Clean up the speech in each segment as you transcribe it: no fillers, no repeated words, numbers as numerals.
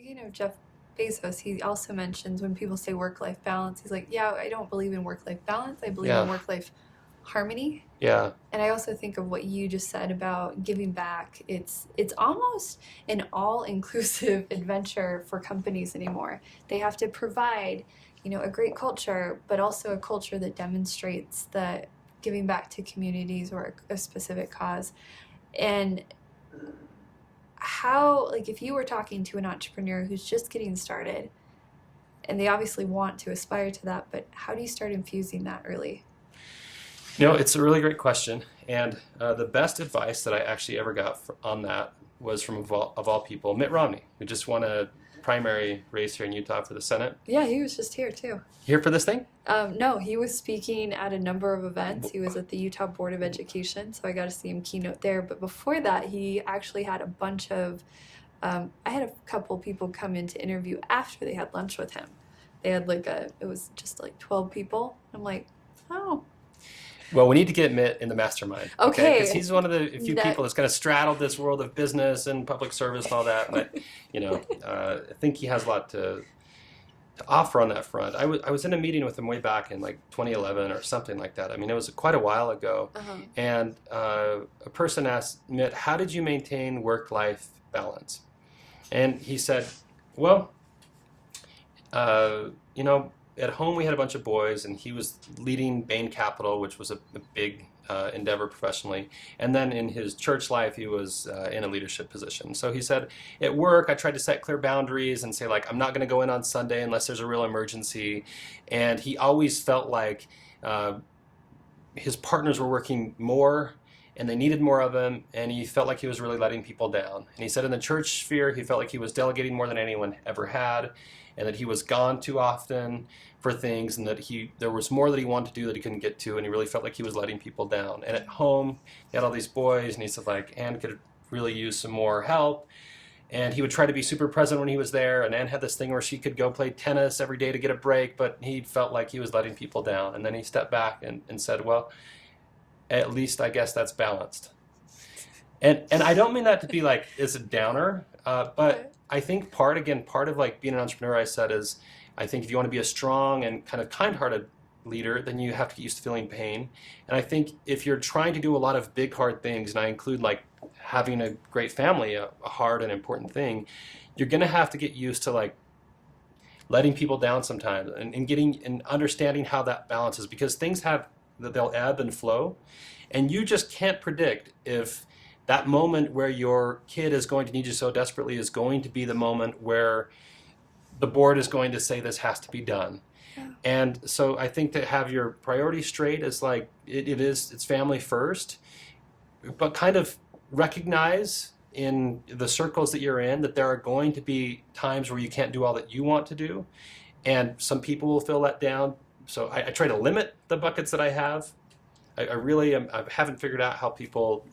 Speaking of Jeff Bezos, he also mentions when people say work-life balance, he's like, yeah, I don't believe in work-life balance. I believe in Yeah, work-life harmony. yeah, And I also think of what you just said about giving back. It's almost an all-inclusive adventure for companies anymore. They have to provide, a great culture, but also a culture that demonstrates that giving back to communities or a specific cause. And how, like, if you were talking to an entrepreneur who's just getting started, and they obviously want to aspire to that, but how do you start infusing that early? It's a really great question. And the best advice that I actually ever got on that was from, of all people, Mitt Romney, who just won a primary race here in Utah for the Senate. Yeah, he was just here too. Here for this thing? No, he was speaking at a number of events. He was at the Utah Board of Education, so I got to see him keynote there. But before that, he actually had a bunch of, I had a couple people come in to interview after they had lunch with him. They had it was just like 12 people. I'm like, oh, Well, we need to get Mitt in the mastermind, okay? Because okay. he's one of the few That, people that's kind of straddled this world of business and public service and all that. But, I think he has a lot to offer on that front. I was in a meeting with him way back in like 2011 or something like that. I mean, it was quite a while ago. uh-huh. And a person asked Mitt, how did you maintain work-life balance? And he said, well, uh, you know, at home we had a bunch of boys, and he was leading Bain Capital, which was a big endeavor professionally. And then in his church life, he was in a leadership position. So he said, at work, I tried to set clear boundaries and say, like, I'm not going to go in on Sunday unless there's a real emergency. And he always felt like his partners were working more and they needed more of him, and he felt like he was really letting people down. And he said in the church sphere, he felt like he was delegating more than anyone ever had, and that he was gone too often for things, and that there was more that he wanted to do that he couldn't get to, and he really felt like he was letting people down. And at home, he had all these boys, and he said, like, Ann could really use some more help. And he would try to be super present when he was there, and Ann had this thing where she could go play tennis every day to get a break, but he felt like he was letting people down. And then he stepped back and said, well, at least I guess that's balanced. And I don't mean that to be like it's a downer, but I think part of like being an entrepreneur, I said, is I think if you want to be a strong and kind of kind-hearted leader, then you have to get used to feeling pain. And I think if you're trying to do a lot of big hard things, and I include like having a great family, a hard and important thing, you're gonna have to get used to like letting people down sometimes, and getting and understanding how that balances, because things have that they'll ebb and flow, and you just can't predict if that moment where your kid is going to need you so desperately is going to be the moment where the board is going to say this has to be done. Yeah. And so I think to have your priorities straight is like it's family first, but kind of recognize in the circles that you're in that there are going to be times where you can't do all that you want to do, and some people will feel let down. So I try to limit the buckets that I have. I really I haven't figured out how people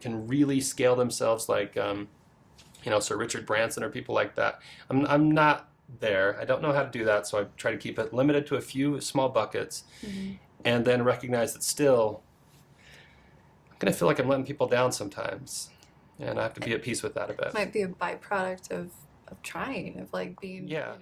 can really scale themselves like Sir Richard Branson or people like that. I'm not there. I don't know how to do that, so I try to keep it limited to a few small buckets, Mm-hmm. and then recognize that still I'm gonna feel like I'm letting people down sometimes, and I have to be at peace with that a bit. Might be a byproduct of trying, of like being, Yeah.